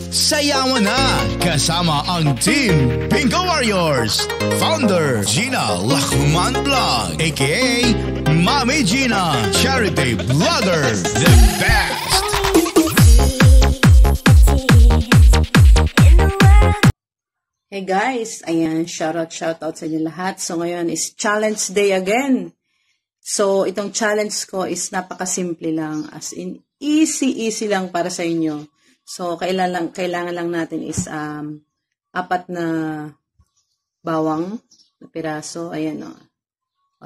Sayawan na kasama ang Team Bingo Warriors. Founder Gina Lachman Vlog, aka Mami Gina, charity vlogger, the best. Hey guys, ayan, shoutout sa inyo lahat. So ngayon is challenge day again. So itong challenge ko is napakasimple lang, as in easy lang para sa inyo. So kailangan lang natin is 4 na bawang na piraso, ayan o,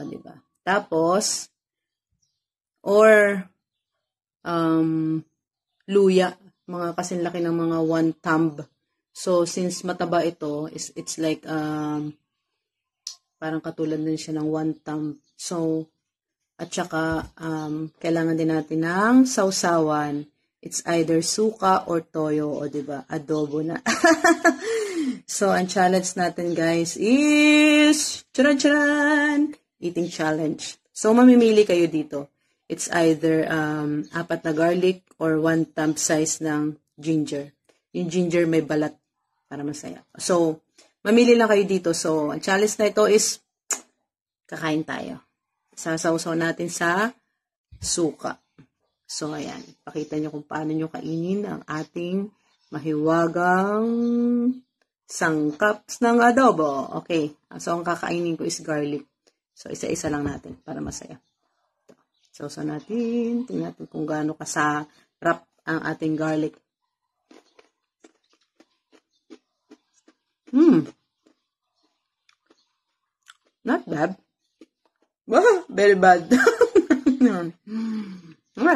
di ba? Tapos or luya, mga kasing laki ng mga 1 thumb. So, since mataba ito, it's like, parang katulad din siya ng 1 thumb. So, at saka, kailangan din natin ng sausawan. It's either suka or toyo, o diba, adobo na. So, ang challenge natin, guys, is, charan! Eating challenge. So, mamimili kayo dito. It's either, 4 na garlic or 1 thumb size ng ginger. Yung ginger may balat para masaya. So, mamili lang kayo dito. So, ang challenge na ito is kakain tayo. Sasawsaw natin sa suka. So, ayan. Pakita nyo kung paano nyo kainin ang ating mahiwagang sangkaps ng adobo. Okay. So, ang kakainin ko is garlic. So, isa-isa lang natin para masaya. Sawsaw natin. Tingnan natin kung gaano kasarap ang ating garlic. Not bad. Very bad. Huh?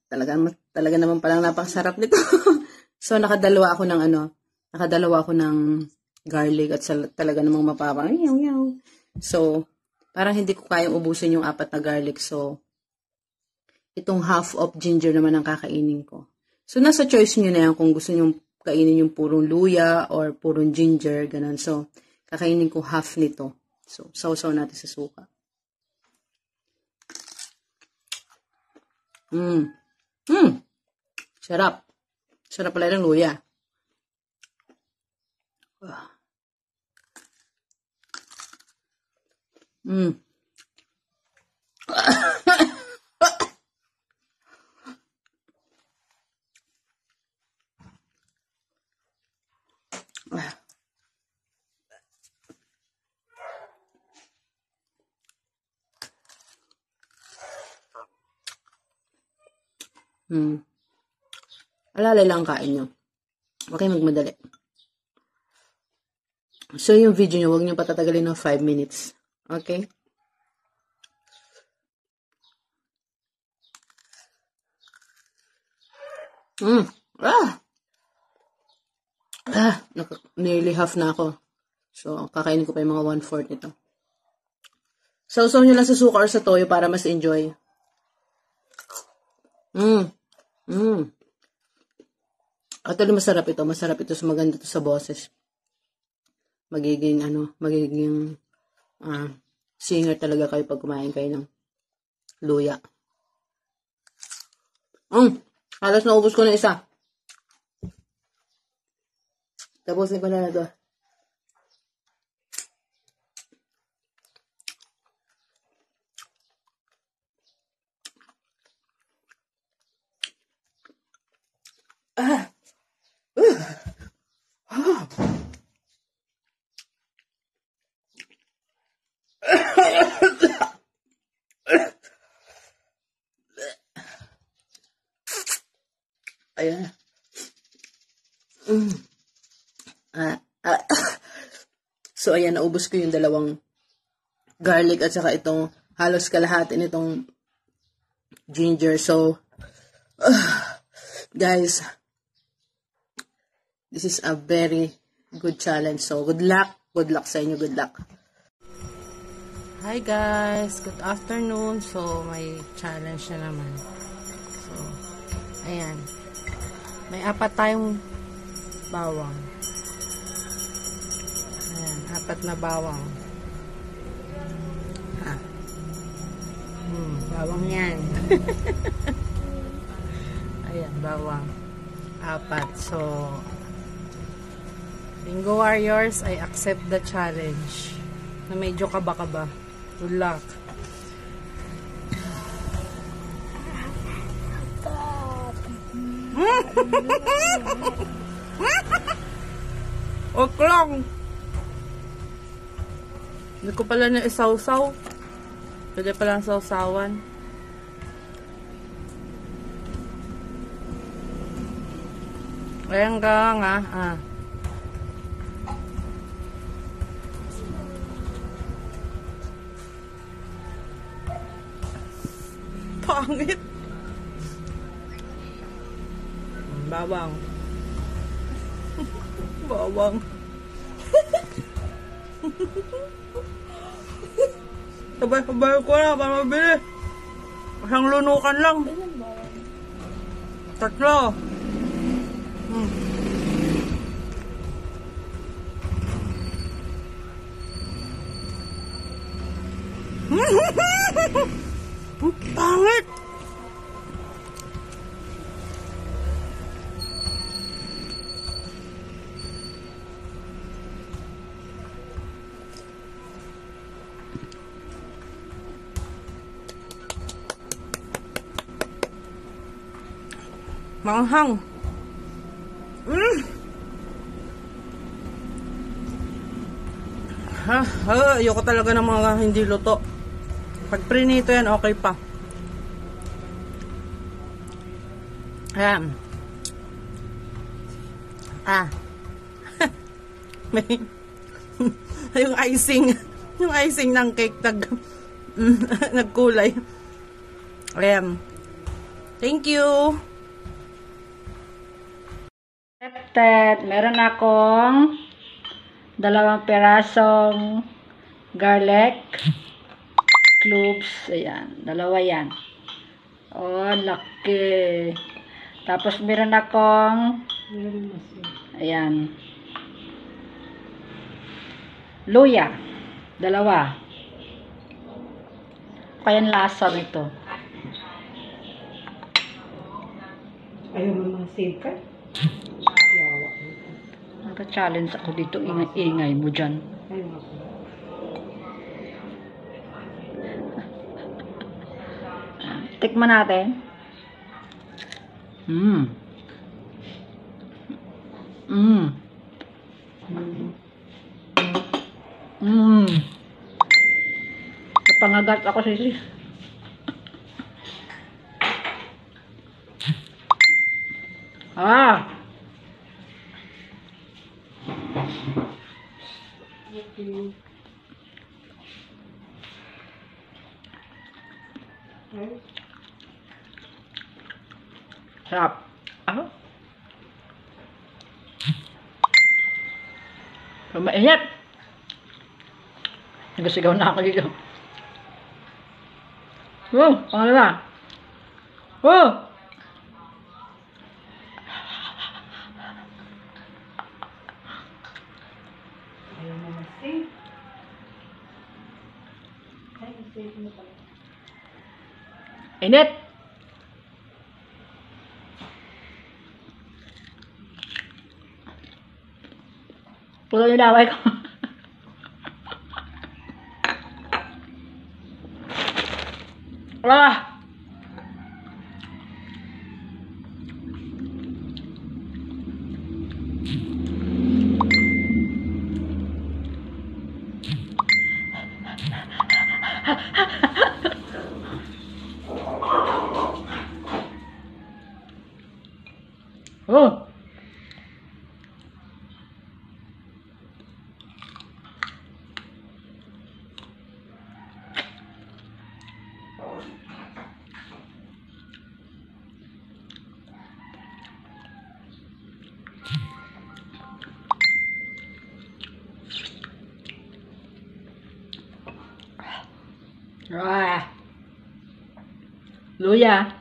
Talaga naman palang napakasarap nito. So, nakadalawa ako ng garlic at talaga namang mapapang. So, parang hindi ko kayang ubusin yung 4 na garlic. So, itong half of ginger naman ang kakainin ko. So, nasa choice nyo na yan kung gusto nyo kainin yung purong luya or purong ginger, ganun. So, kakainin ko half nito. So, sausaw natin sa suka. Sarap. Sarap pala ng luya. Alalay lang kain nyo. Okay, magmadali. So, yung video nyo, huwag nyo patatagalin ng 5 minutes. Okay? Nearly half na ako. So, kakainin ko pa yung mga 1/4 nito. Sausaw nyo lang sa suka or sa toyo para mas enjoy. Actually, masarap ito. Masarap ito. Maganda ito sa boses. Magiging singer talaga kayo pag kumain kayo ng luya. Halos naubos ko na isa. Tapos na pala na ito. Ayan. So, ayan, naubos ko yung dalawang garlic at saka itong halos kalahati nitong ginger. So, guys, this is a very good challenge. So, good luck. Good luck sa inyo. Good luck. Hi guys, good afternoon. So, may challenge na naman. So, ayan. May 4 tayong bawang. Ayan, 4 na bawang. Bawang yan. Ayan, bawang. 4. So, Bingo Warriors, I accept the challenge. Na medyo kaba-kaba. Good luck. Ok lang. Hindi ko pala na isaw-saw. Pwede pala sausawan. Ayan ka nga. Pangit. Bawang. Bawang. Sabay-sabay ko na para mabili. Isang lunukan lang. 3. Pangit. Manghang. Ayoko talaga ng mga hindi luto. Pag prinito yan, okay pa. Ayan. Yung icing ng cake nagkulay. Ayan. Thank you. Accepted. Meron akong 2 pirasong garlic cloves. Ayan. 2 yan. Oh, laki. Tapos meron akong ayan. Luya. 2. Kaya lasa nito. Ayaw mo save ka? Nagka-challenge ako dito. Ingay mo dyan. Tikman natin. Napangagat ako sisi. Sarap. Mainit. Nagasigaw na ako dito. Pangalawa. Ayaw mo save. Ay, save mo pala. Init. Pulo yung laway ko. Ah. Luya.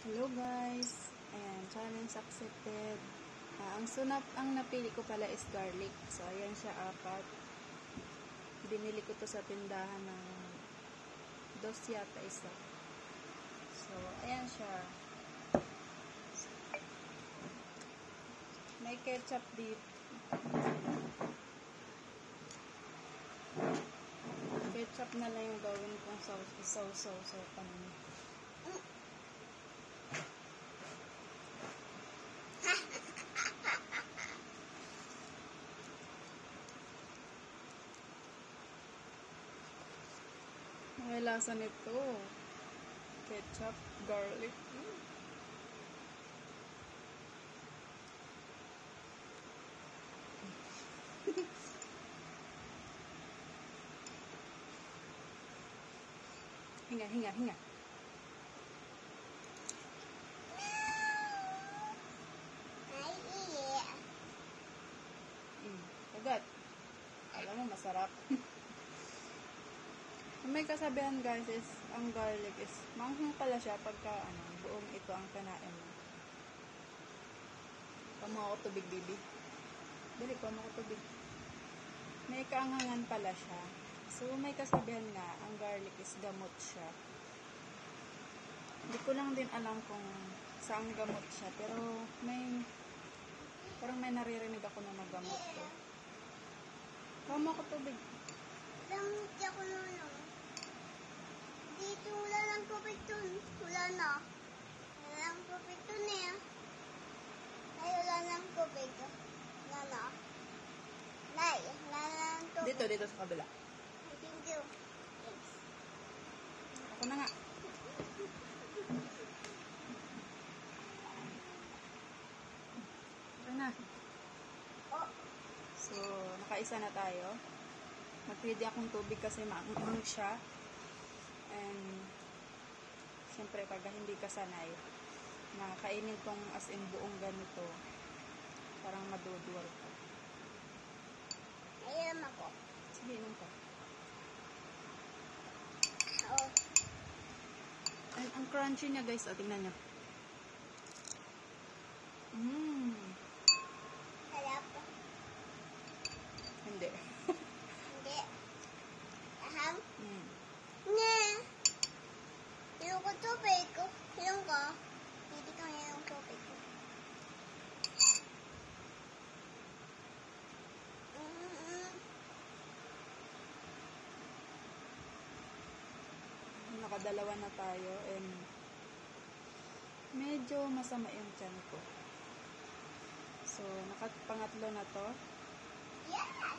Hello guys, ayan, challenge accepted. Ang napili ko pala is garlic. So ayan siya, 4. Binili ko to sa tindahan ng dos yata isa. So ayan siya. May ketchup dito. Ketchup na lang yung gawin kong sausaw kanina. May lasa nito. Ketchup, garlic. Hinga. Agad. Alam mo, masarap. May kasabihan guys is, ang garlic is, manghang pala siya pagka, buong ito ang kanain mo. Pamo ko tubig, baby. Dali, pamo ko tubig. May kaanghangan pala siya. So, may kasabihan nga, ang garlic is gamot siya. Hindi ko lang din alam kung saan gamot siya, pero parang may naririnig ako na nagamot to. Pamo ko tubig. Lamig ako nono. Dito wala lang tubig dun. Wala na. Wala lang tubig dun eh. Ay, wala lang tubig. Wala na. Nay, wala lang tubig. Dito sa kabila. Thank you. Thanks. Ako na nga. Ako na. Oh, So, nakaisa na tayo. Mag-ready akong tubig kasi maanghang siya. And, syempre, pag hindi ka sanay, nakakainin tong as in buong ganito, parang maduduwal ka. ayun ako. Sige, inom ka. Oh, And, ang crunchy niya guys, tingnan niyo. sarap. Hindi. Hindi. Aham. Mm. Nga. Yung ko tubig ko. Yung ko. Hindi ko niya yung tubig ko. Nakadalawa na tayo and medyo masama yung tiyan ko. So, nakapangatlo na to. Yes!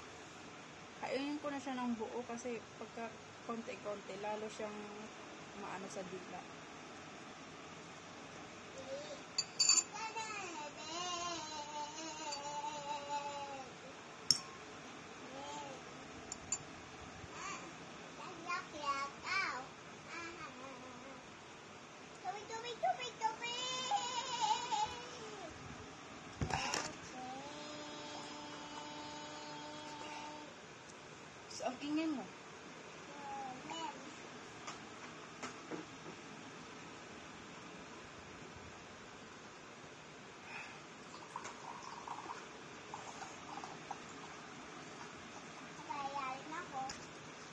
Kainin ko na siya ng buo kasi pagka konti-konti, lalo siyang maano sa dila. So, ang ingay mo.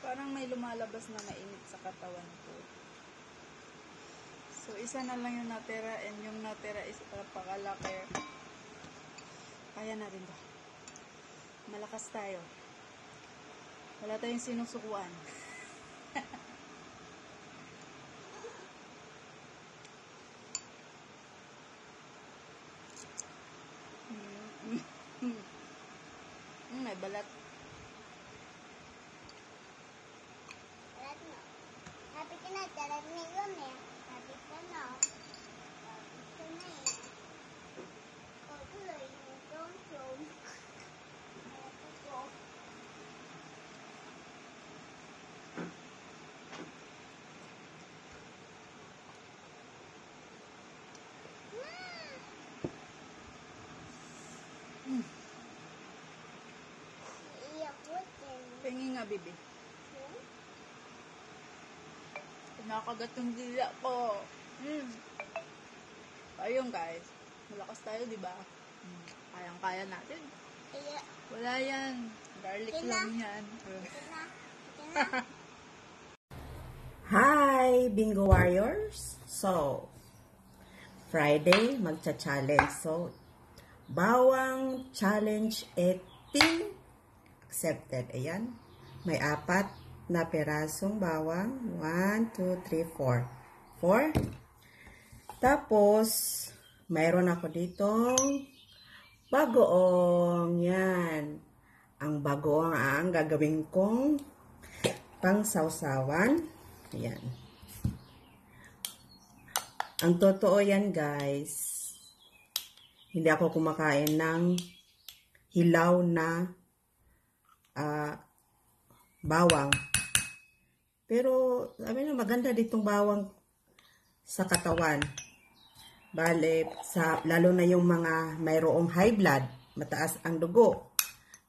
Parang may lumalabas na mainit sa katawan ko. So, isa na lang yung natira and yung natira is napakalaki. Kaya na rin ba? Malakas tayo. Wala tayong sinusukuan. May balat. Sabi ko na, talag na yun eh. Sabi ko na. Sabi ko na eh. O tuloy, yung tong-tong. nga, baby. Nakagat yung dila ko. Ayun, guys. Malakas tayo, di ba? Kayang-kaya natin. Kaya, Wala yan. Garlic Ito na. lang yan. ito na. Ito na. Hi, Bingo Warriors! So, Friday, magcha-challenge. So, bawang challenge 18 accepted. Ayan. May 4 na perasong bawang. 1, 2, 3, 4. 4. Tapos, mayroon ako ditong bagoong. Yan. Ang bagoong ang gagawin kong pang sausawan. Ayan. Ang totoo yan, guys. Hindi ako kumakain ng hilaw na bawang. Pero, sabi na, maganda ditong bawang sa katawan. Bale, lalo na yung mga mayroong high blood, mataas ang dugo.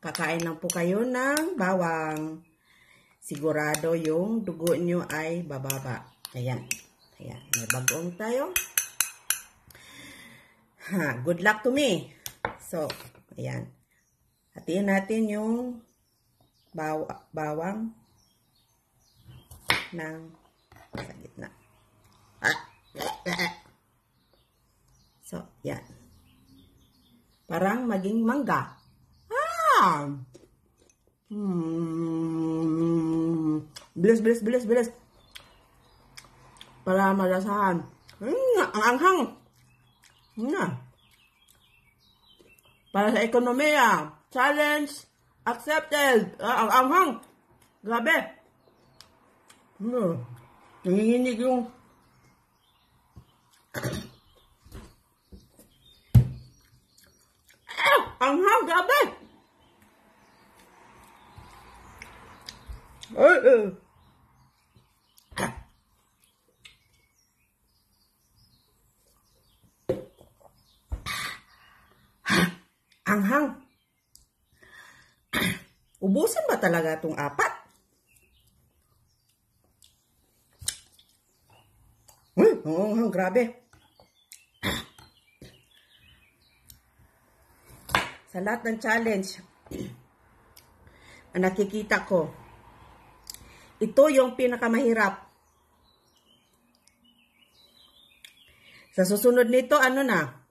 Kakain lang po kayo ng bawang. Sigurado yung dugo nyo ay bababa. Ayan. Ayan. May bagoong tayo. Good luck to me. So, ayan. Hatiin natin yung bawang ng sa gitna. So, yan. Parang maging mangga. Bilis. Para malasahan. Ang anghang. Para sa ekonomiya. Challenge accepted. Ang anghang. Grabe. Nanginginig yung anghang. Grabe. Anghang. Ubusin ba talaga itong 4? Anghang, grabe. Sa lahat ng challenge, ang nakikita ko, ito yung pinakamahirap. Sa susunod nito, ano na?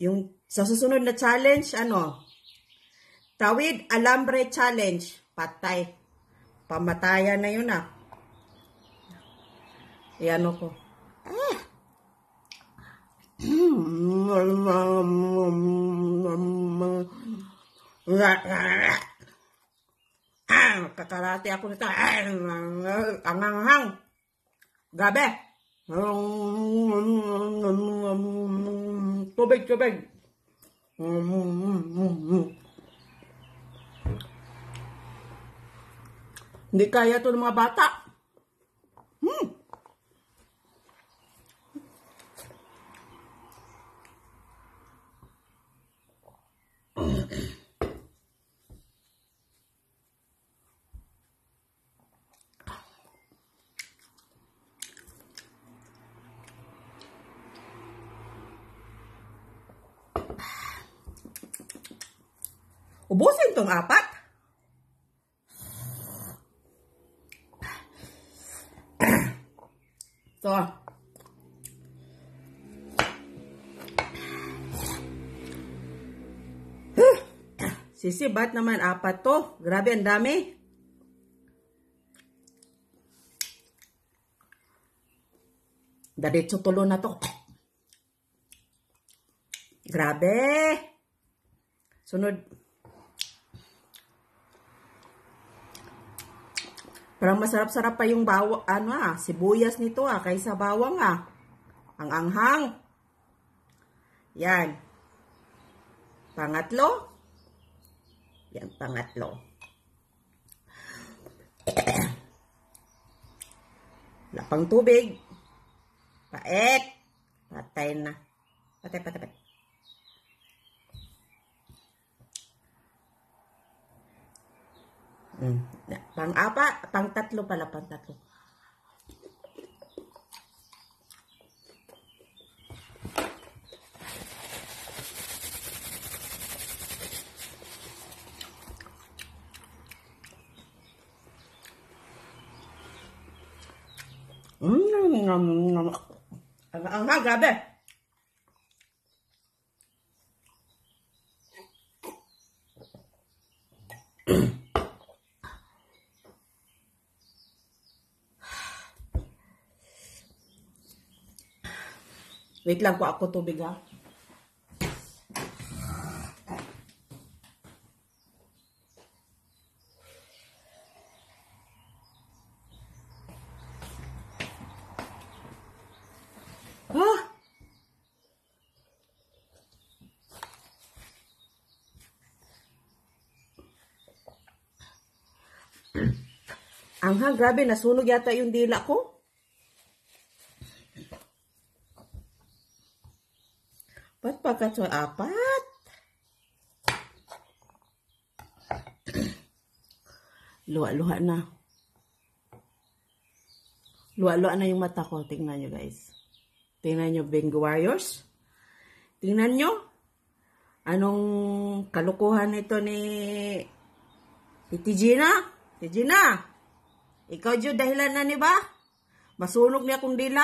Yung sa susunod na challenge, Tawid Alambre Challenge. Patay. Pamatayan na yun Ayan ko. Kakarate ako nito. Anghang. Gabi. Tubig. Hindi kaya ito ng mga bata. Ubusin tong 4. So, sisibat naman 4 to. Grabe, ang dami. Diretso tulo na to. Grabe. Sunod. Parang masarap-sarap pa yung sibuyas nito kaysa bawang Ang anghang. Yan. Pangatlo. Yan, pangatlo. Lapang tubig. Pait. Patay na. Patay. Pang-tatlo pala, pang-tatlo. Ang grabe. Wait lang po ako tubig ha. Anghang, grabe, nasunog yata yung dila ko. Ba't pagkat so apat? Luwa-luha na. Luwa-luha na yung mata ko. Tingnan nyo guys. Tingnan nyo, Bingo Warriors. Tingnan nyo. Anong kalukuhan ito ni Gina? Gina, ikaw dyan dahilan na ni ba? Masunog niya akong dila.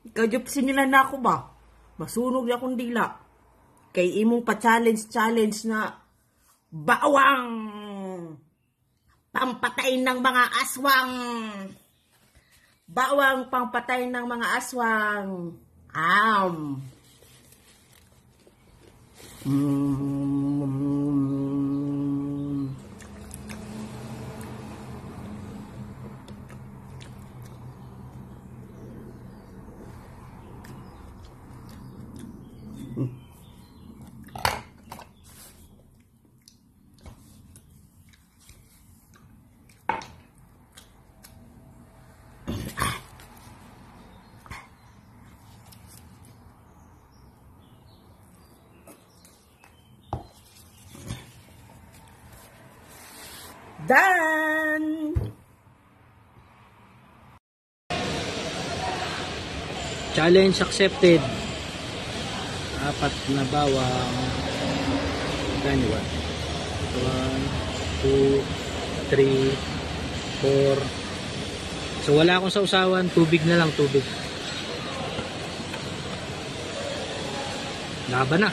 Ikaw dyan sinilan na ako ba? Masunog niya akong dila. Kay imong pa-challenge na bawang pampatay ng mga aswang. Bawang pampatay ng mga aswang. Done! Challenge accepted. 4 na bawang. Gani ba? 1, 2, 3, 4. So wala akong sausawan, tubig na lang, tubig. Laban na.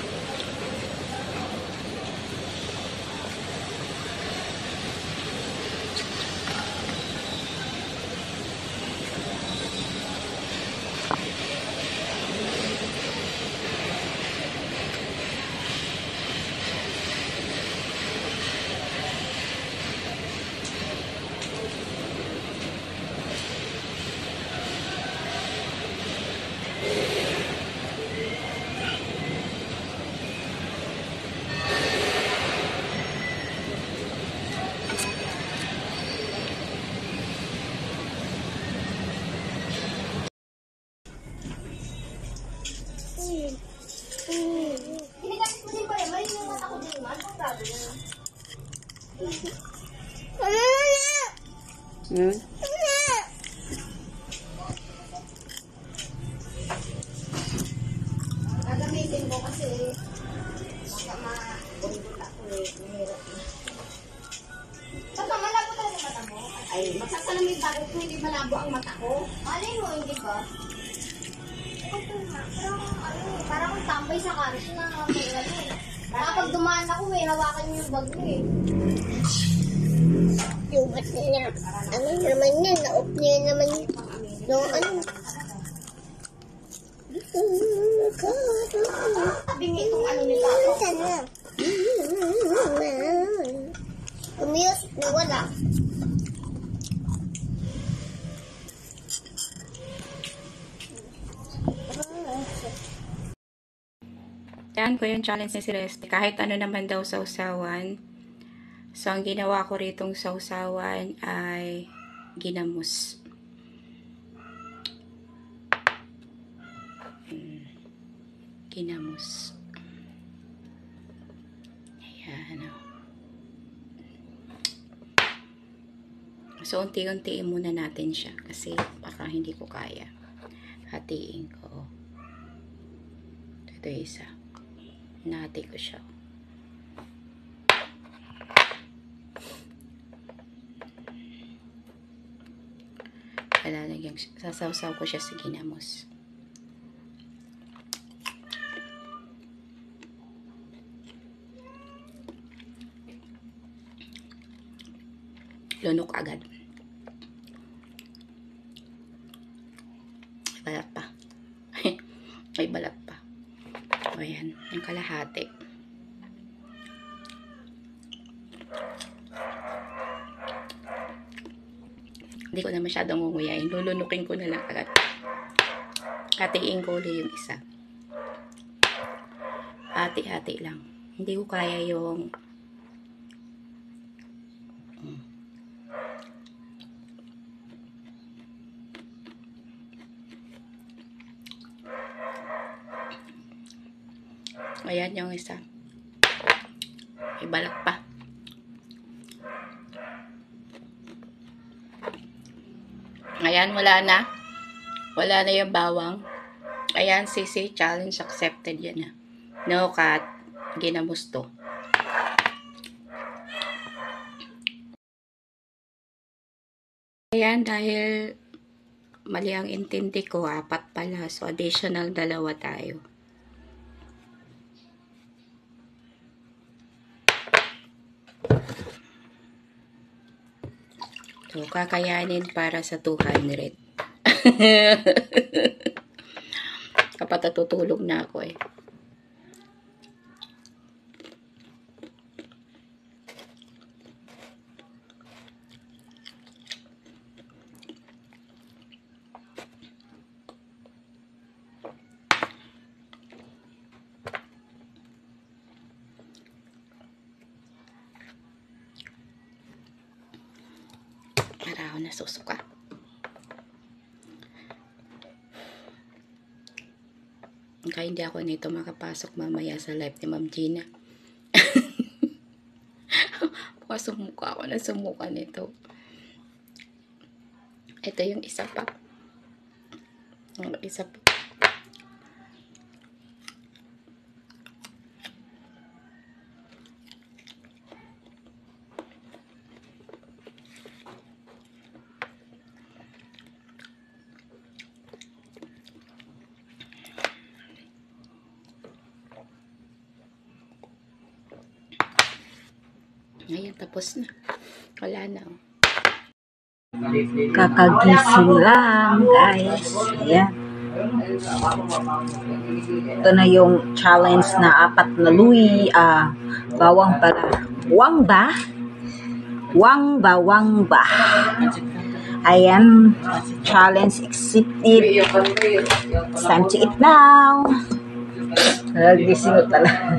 Gagamitin ko kasi baka mabundol ako mahirap na. Baka malabo talaga mata mo? Ay, magsasalamin bakit kung hindi malabo ang mata ko? Malay mo, hindi ba? Parang kung tambay sa kanto na may ano eh. Kapag dumaan ako hawakan niyo yung bag mo eh. Yung ba't niya? Ano naman yan? Na-off niya naman yun. No, ano? Tabing itong ano nila ako. Sana. Music na wala. Yan ko yung challenge ni Celeste. Kahit ano naman daw sausawan. So, ang ginawa ko ritong sausawan ay ginamos. Ginamos. Ayan. So, unti-untiin muna natin siya kasi baka hindi ko kaya. Hatiin ko. Ito yung isa. Hinahati ko siya. Lalagyan, sasawsaw ko siya sa ginamos. Lunok agad. Balat pa. May balat pa. O yan, yung kalahati. Hindi ko na masyadong nguyain. Lulunukin ko na lang agad. Hatiin ko ulit yung isa. Hati-hati lang. Hindi ko kaya yung ayan yung isa. May balat pa. Ayan, wala na. Wala na yung bawang. Ayan, sisi, challenge accepted yan na. No cut. Ginamos to. Ayan, dahil mali ang intindi ko, 4 pala. So, additional 2 tayo. So, kakayanin para sa 200. Kapag natutulog na ako eh. Para ako nasusuka. Kaya hindi ako nito makapasok mamaya sa live ni Ma'am Gina. Sumuka ako na sumuka nito. Ito yung isa pa. Yung isa pa. Ngayon, tapos na. Wala na. Kakagising lang, guys. Ayan. Ito na yung challenge na 4 na luy. Bawang pala. Wangba. Wangba. Ayan. Challenge accepted. It's time to eat now. Kakagising talaga.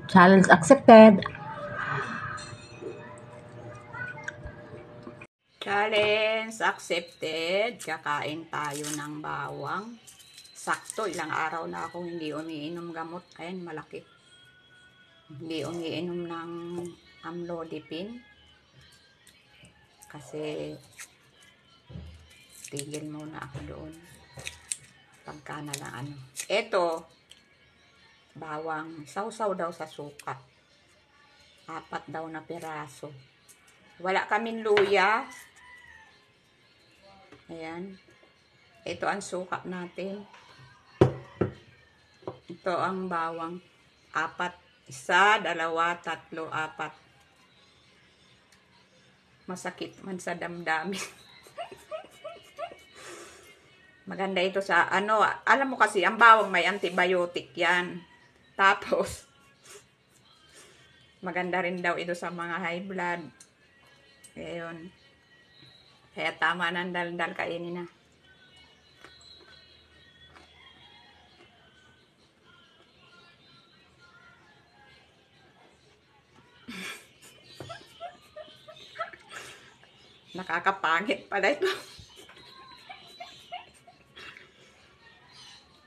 Challenge accepted. Challenge accepted. Kakain tayo ng bawang. Sakto, ilang araw na akong hindi umiinom gamot. Ayan, malaki. Hindi umiinom ng amlodipine. Kasi tigil muna ako doon. Pagka na lang ano. Ito, bawang, sausaw daw sa suka. 4 daw na piraso. Wala kaming luya. Ayan. Ito ang suka natin. Ito ang bawang. 4. 1, 2, 3, 4. Masakit man sa damdamin. Maganda ito sa, ano, alam mo kasi, ang bawang may antibiotic yan. Tapos, maganda rin daw ito sa mga high blood. Ayun. Kaya tama ng daldal, kainin na. Nakakapangit pala ito.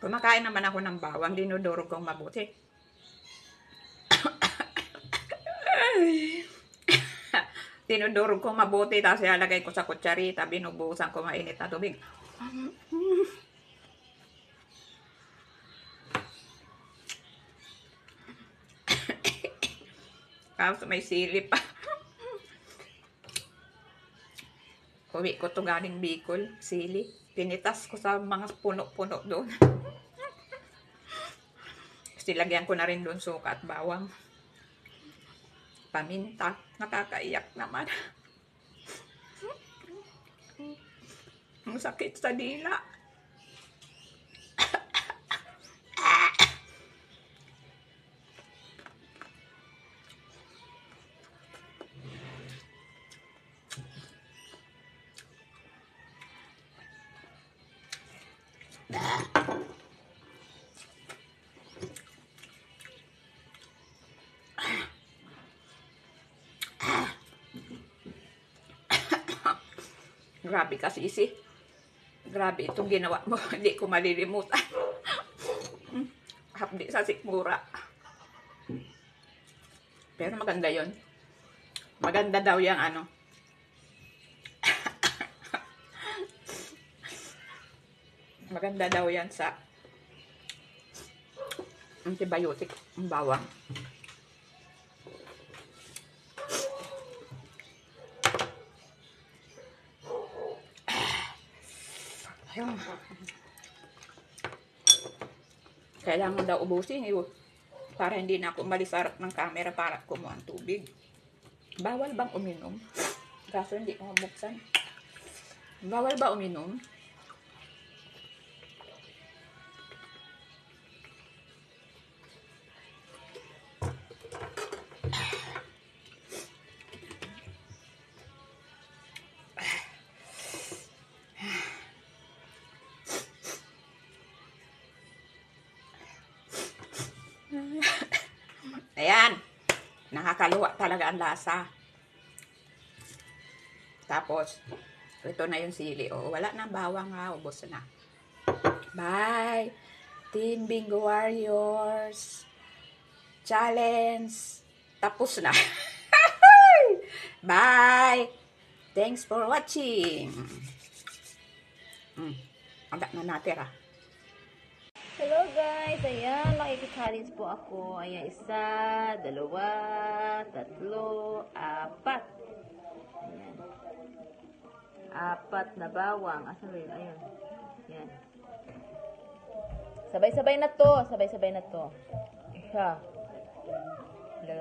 Kumakain naman ako ng bawang, dinudurog kong mabuti. Dinudurog kong mabuti, tapos ilalagay ko sa kutsarita, binubuhusan ko mainit na tubig. Tapos may sili pa. Uwi ko to galing Bicol, sili. Pinitas ko sa mga puno-puno doon. Kasi lagyan ko na rin doon suka at bawang. Paminta. Nakakaiyak naman. Ang sakit sa dila. Grabe kasi isi. Grabe itong ginawa mo. Hindi ko malilimutan. Hapdi sa sikmura. Pero maganda yon. Maganda daw yung ano. Maganda daw yan sa antibiotic. Ang bawang. Ayun. Kailangan daw ubusin yun. Para hindi na ako umalis sa harap ng camera para kumuha ng tubig. Bawal bang uminom? Kaso hindi ko mabuksan. Bawal ba uminom? Ayan. Nakakaluwa talaga ang lasa. Tapos, ito na yung sili. O, wala na bawang ha. Ubos na. Bye. Team Bingo Warriors. Challenge. Tapos na. Bye. Thanks for watching. Agak na natira. Hello guys, ayan, makikita-challenge po ako. Ayan, 1, 2, 3, 4. Ayan. 4 na bawang. Asa ba yun? Ayan. Ayan. Sabay-sabay na to. Sabay-sabay na to. 1, 2, 3, 4.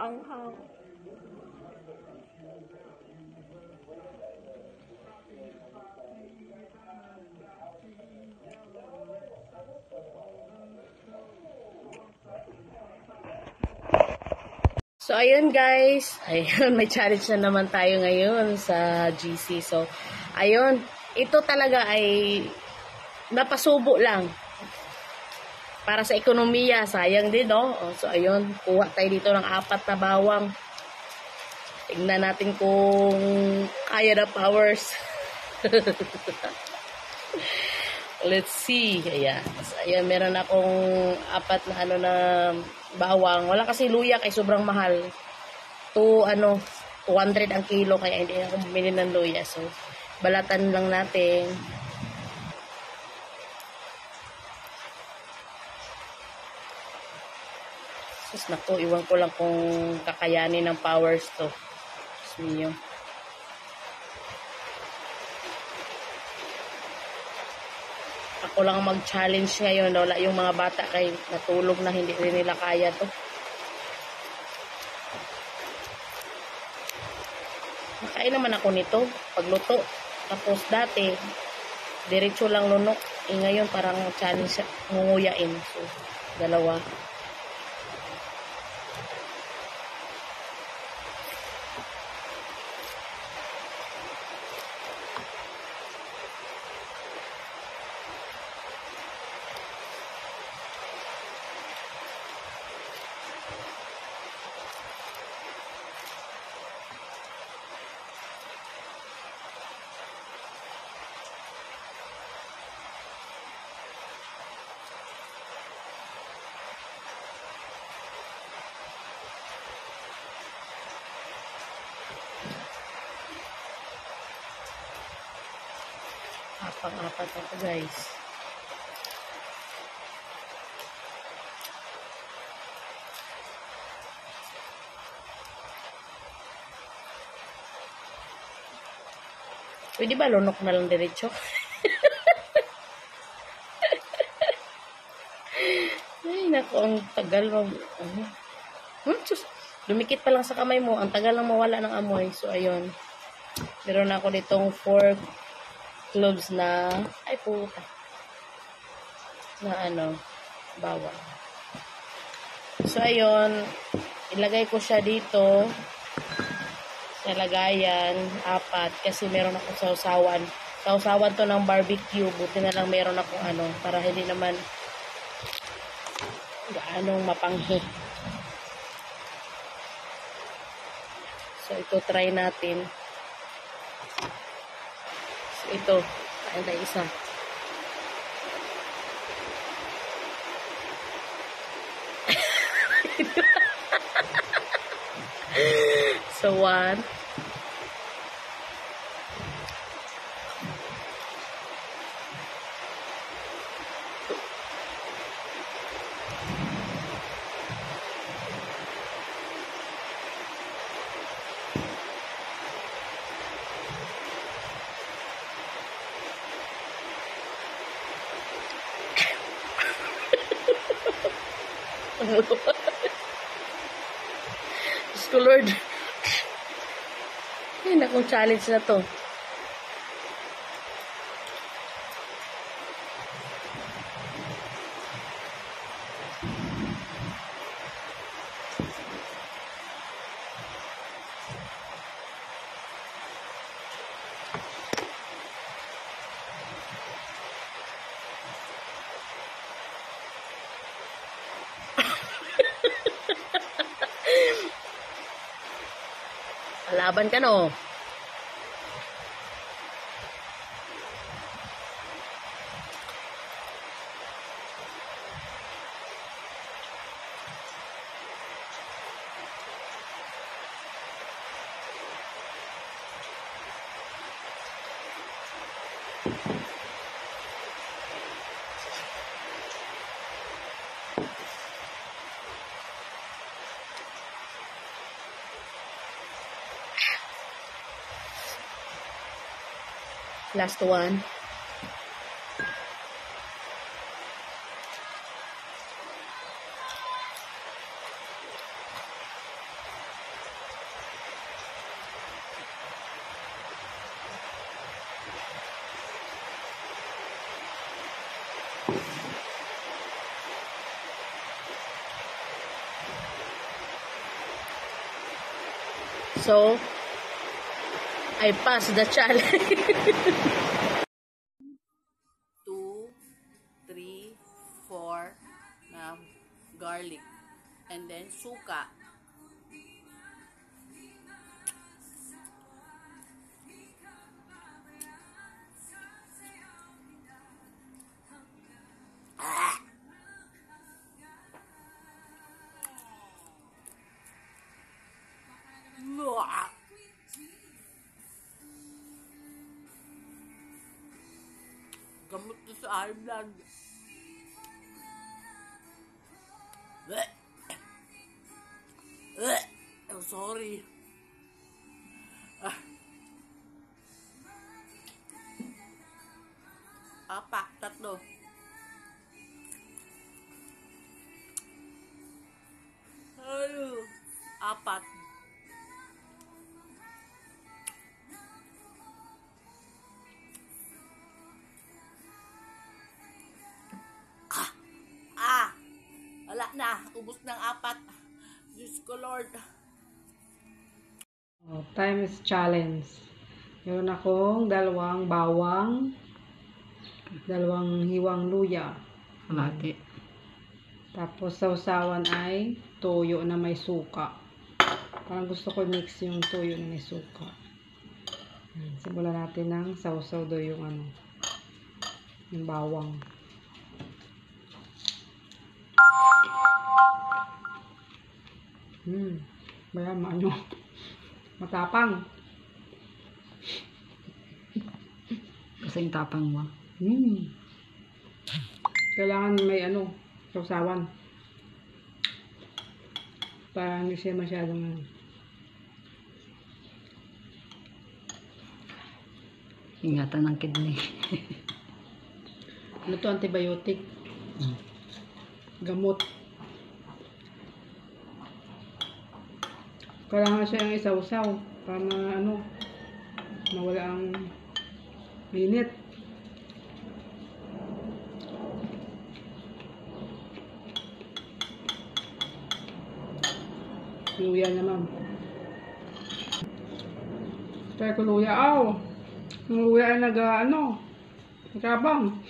maanghang. So, ayun guys. Ayun, may challenge na naman tayo ngayon sa GC. So, ayun. Ito talaga ay napasubo lang. Para sa ekonomiya. Sayang din, no? So, ayun. Kuha tayo dito ng 4 na bawang. Tingnan natin kung kaya na powers. Let's see. Ayan. So, ayan, meron akong 4 na na bawang. Wala kasi luya kay sobrang mahal. 200 ang kilo kaya hindi ako bumili ng luya. So, balatan lang natin. Sus, naku, iwan ko lang kung kakayanin ng powers to. Diyos niyo. Ako lang mag-challenge ngayon. Wala yung mga bata kay natulog na hindi rin nila kaya to. Nakain naman ako nito. Pagluto. Tapos dati, diretso lang lunok. Ngayon parang challenge ngunguyain. So, 2. Pang-4 ako guys. Pwede ba lunok na lang diretso? Ay, naku, ang tagal mag... Dumikit pa lang sa kamay mo. Ang tagal lang mawala ng amoy. So, ayun. Meron ako ditong 4 cloves na, ay puta, na bawang. So, ayun, ilagay ko siya dito sa lagayan, 4, kasi meron akong sausawan. Sausawan to ng barbecue, buti na lang meron akong para hindi naman gaanong mapanghi. So, ito try natin. Ito, kain tayo isa. So, 1. Diyos ko Lord. Ay, nakong challenge na to. Laban ka no. Last one. So, I pass the challenge. 2, 3, 4 na garlic. And then, suka. Gamot to sa high blood. I'm sorry. Apat, tatlo. Apat. Wala na. Ubus ng apat. Diyos ko, Lord. Time is challenge. Meron akong dalawang bawang, dalawang hiwang luya. Kalate. Tapos sausawan ay toyo na may suka. Parang gusto ko mix yung toyo na may suka. Simulan natin ng sausaw do yung yung bawang. Bayama nyo. Matapang. Kasing tapang mo. Kailangan may sausawan. Para hindi siya masyadong ingatan ng kidney. Ano to? Antibiotic. Gamot. Kailangan siya yung isawsaw para mawala ang init. Luya naman. Kaya ko luya, yung luya ay nagkabang.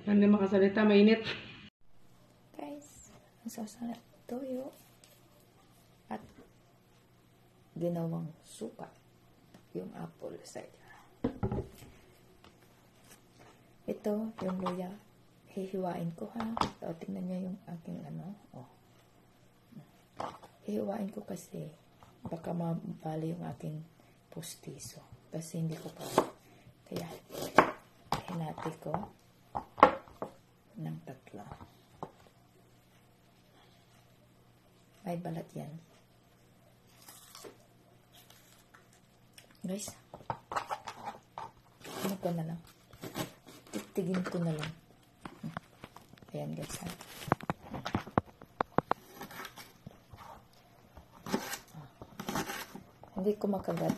Hindi makasalita, mainit. Guys, ang sausaw na toyo at ginawang suka yung apple cider. Ito, yung luya, hihiwain ko ha. O, tingnan nyo yung aking hihiwain ko kasi baka mabali yung aking pustiso. Kasi hindi ko pa. Kaya, hinati ko ng tatlo. May balat yan. Guys, ko na lang. Tigtigin ko na lang. Ayan guys ha. Hindi ko makagat.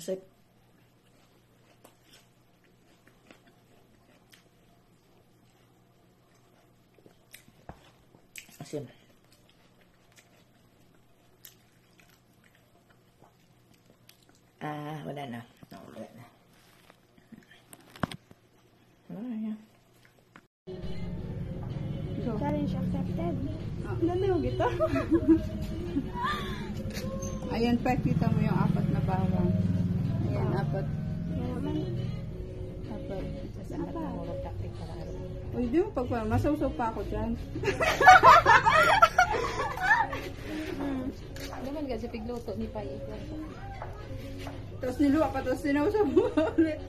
Kasi, asin. Wala na. Wala na. Wala na. Challenge accepted. Naliw kita. Ayan, pakita mo yung apat na bawang. Ayan, apat. Apat. Uy, di mo pagpa. Masawsaw pa ako dyan. Naman kasi pigluto ni Pai. Tapos niluwa pa, tapos sinawsaw mo ulit.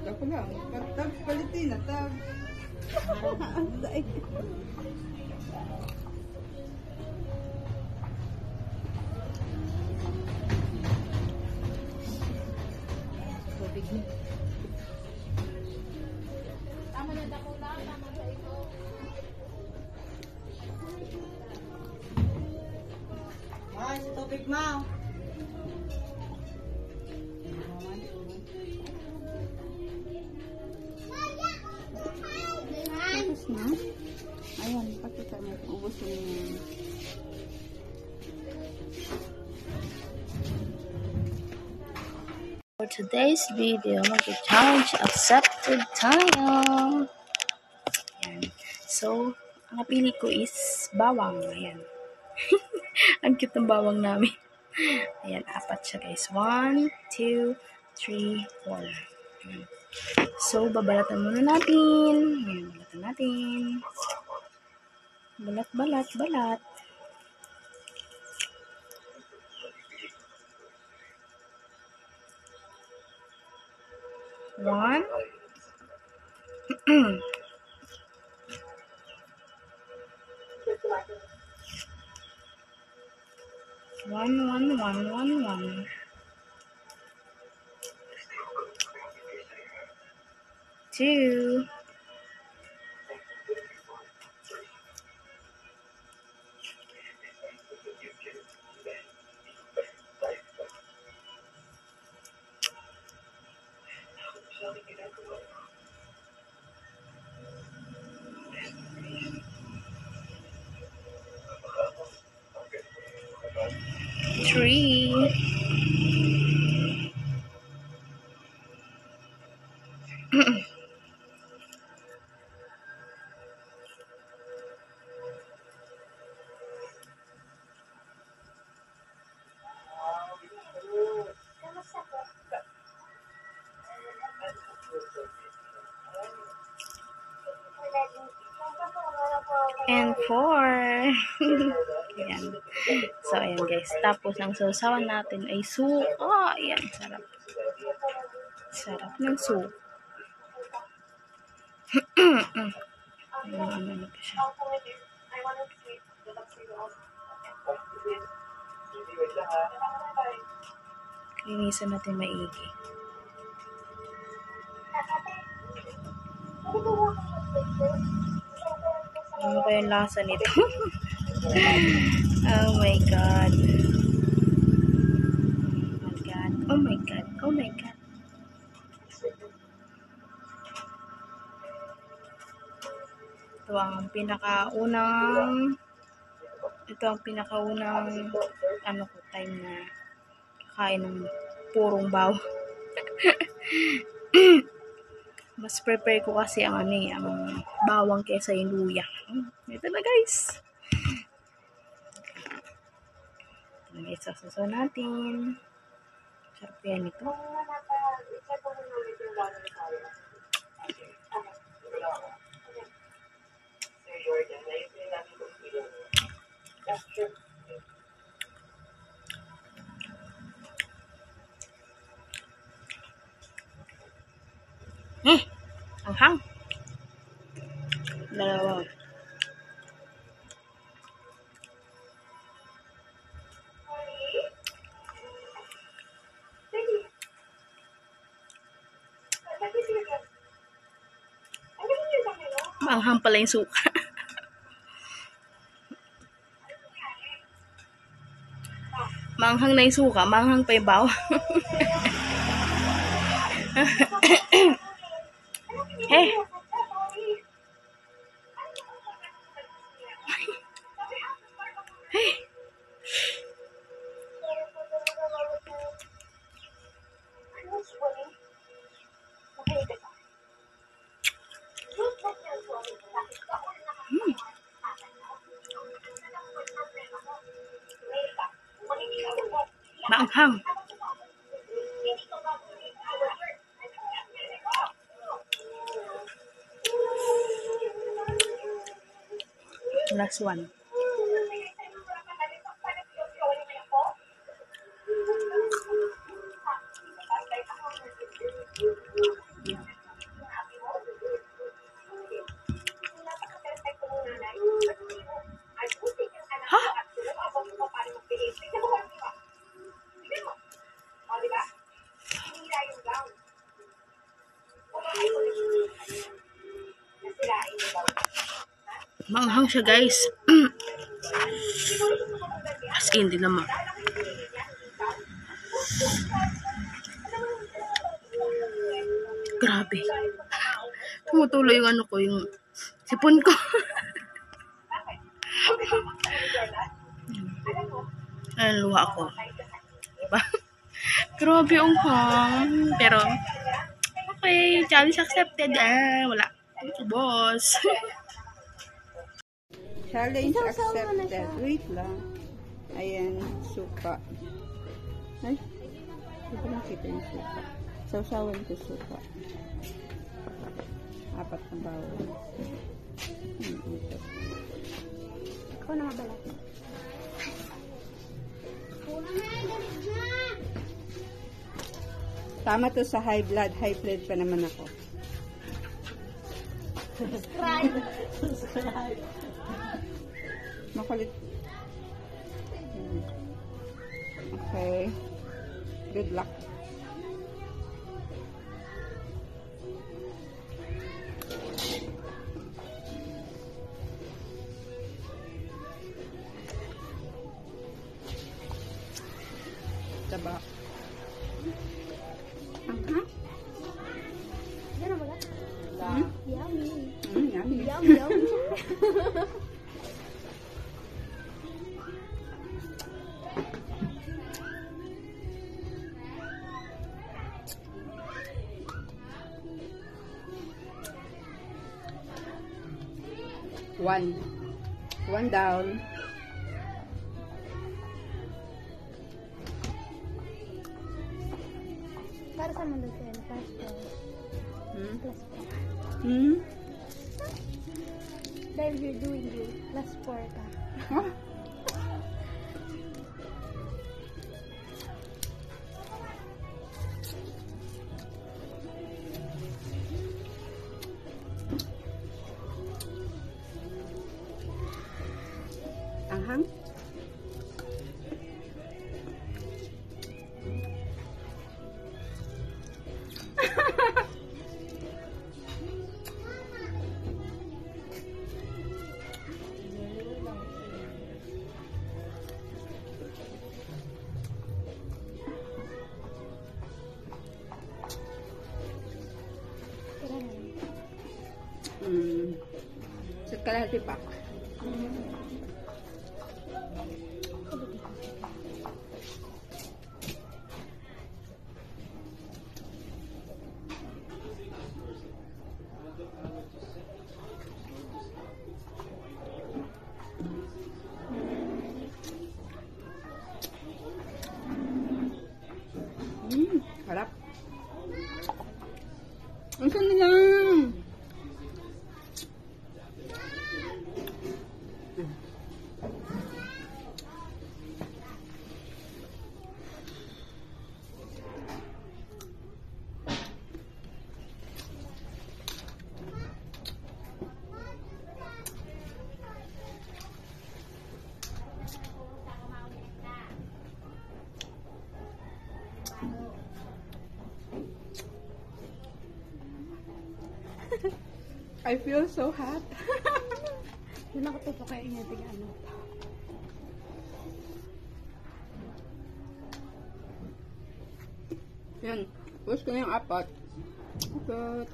Ako lang. Tab, palitin na, tab. Anday. Tubig niya. Tama na dako na, tama sa ito. Ay, sa tubig mo. Tapos na. Ayan, pakita mo. Ubus mo yun. For today's video, mag-challenge accepted tayo. Ayan. So, ang napili ko is bawang. Ayan. Ang cute ng bawang namin. Ayan, apat siya guys. 1, 2, 3, 4. Ayan. So, babalatan muna natin. Ayan, balatan natin. Balat, balat, balat. One. One. 2. 3. And 4. Ayan. So, ayan guys. Tapos, ang sausawan natin ay suka. Ayan, sarap. Sarap ng suka. Ano pa siya. Linisan natin maigi. Ano kaya yung lasa nito? Oh my God. Oh my God. Oh my God. Ito ang pinakaunang time na kakain ng purong bawang. Mas prepare ko kasi ang bawang kaysa yung luya. Ito na guys. Ito na guys, sasasaw natin. Sarap yan ito. Anghang. Dalawa. Maanghang pala yung suka. Maanghang na yung suka, maanghang pa yung bawang. Eh. Hey. Maanghang. Last one. Maanghang siya, guys. As in, din naman. Grabe. Tumutuloy yung ano ko, yung sipon ko. Ayan, luha ko. Diba? Grabe ang hang. Pero, okay, challenge accepted. Wala. Boss. Challenge accepted. Wait lang. Ayan, suka. Ay, hindi ko nakita yung suka. Sausawan ko suka. 4 na bawang. Ikaw na mabalat. Tama to sa high blood. High blood pa naman ako. Subscribe. Makulit. Okay. Good luck. Taba. Yan na ba? Yummy. Yummy. Yummy, yummy. One down. Para sa mundo kayo, plus 4. Plus 4. Dahil you're doing good, plus 4 ka. Huh? Anghang? Set kalahati pa. Harap. Ang saan lang? I feel so hot. Yun ako ito pa kayo niya, ano. Yan. Push ko na yung apat. Apat.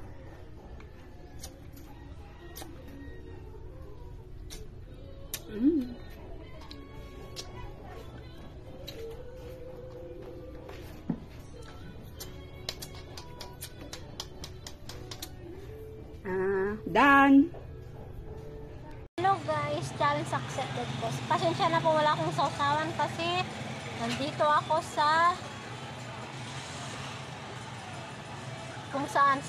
Done. Hello guys, challenge accepted po. Pasensya na po, wala akong sausawan kasi nandito ako sa kung saan.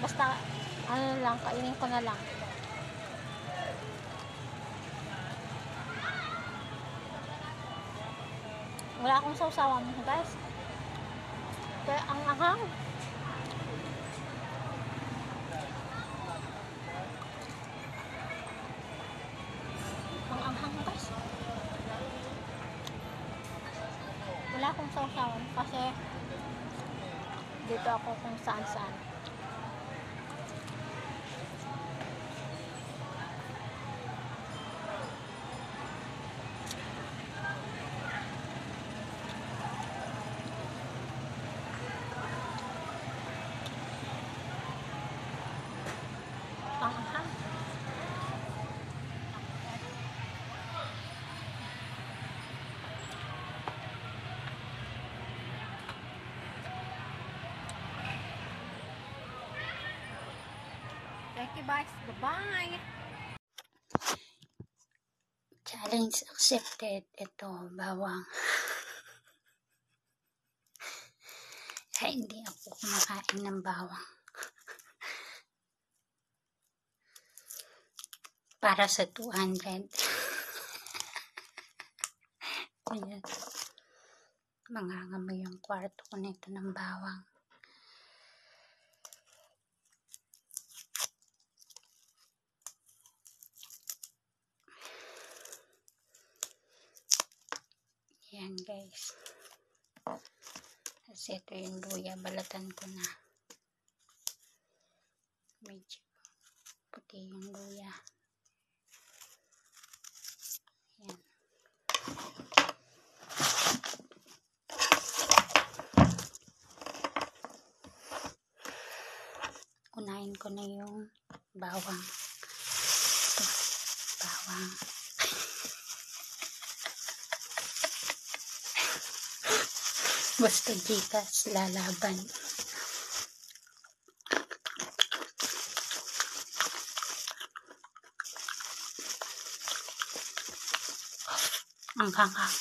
Basta ano lang, kainin ko na lang. Wala akong sausawan guys. Kaya ang ahang. Wala akong sausawan kasi dito ako kung saan. Panghang. Thank you guys. Bye-bye. Challenge accepted. Ito, bawang. Kaya hindi ako kumakain ng bawang. Para sa 200. Ayan. Mangangamoy yung kwarto ko nito ng bawang. Yan guys. Kasi ito yung luya. Balatan ko na. Medyo puti yung luya. Yan. Unahin ko na yung bawang. Ito. Bawang. Basta Gcash lalaban. Ang hanghang.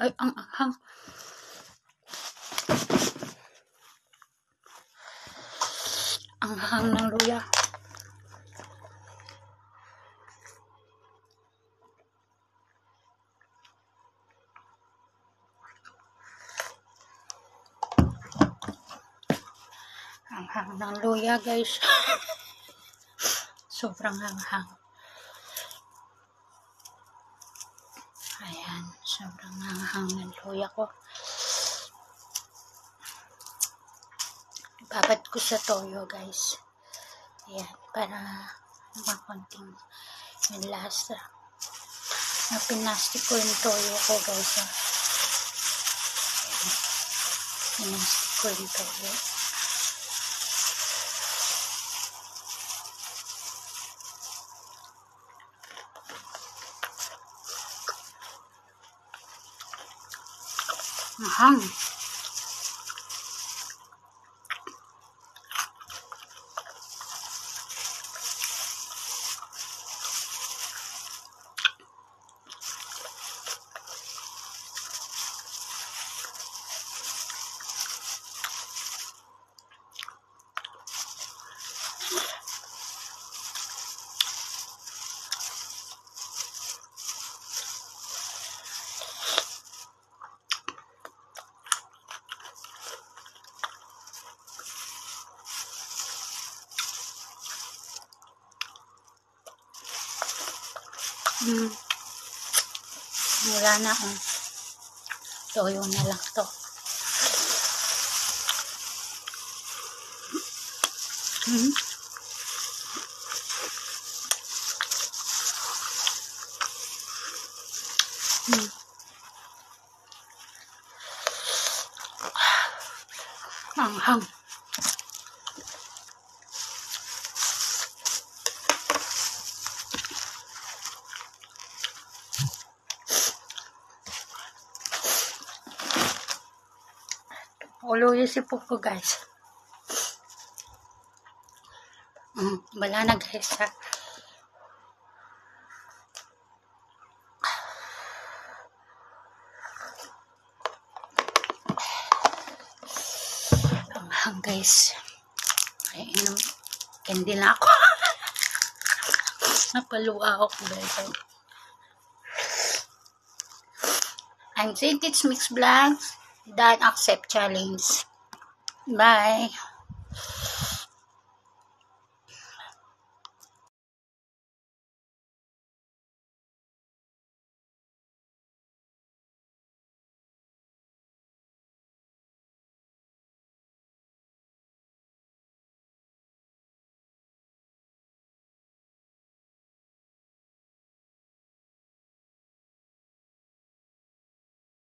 Ay, ang anghang. Ang hang ng luya. Ang hang ng luya guys. Sobrang hanghang. Ayan, sobrang hanghang ng luya ko. Babat ko sa toyo guys. Ayan, para makonting yung lasa. Pinastik ko yung toyo ko guys. Ayan, pinastik ko yung toyo. Mahang. Wala na akong toyo na lang to. Hang. Uluyo si Pupo, guys. Wala na, guys, ha. Guys, ay inom candy na ako. Napaluwa ako, guys. I'm saying it's Mix Vlog. Don't accept challenge. Bye.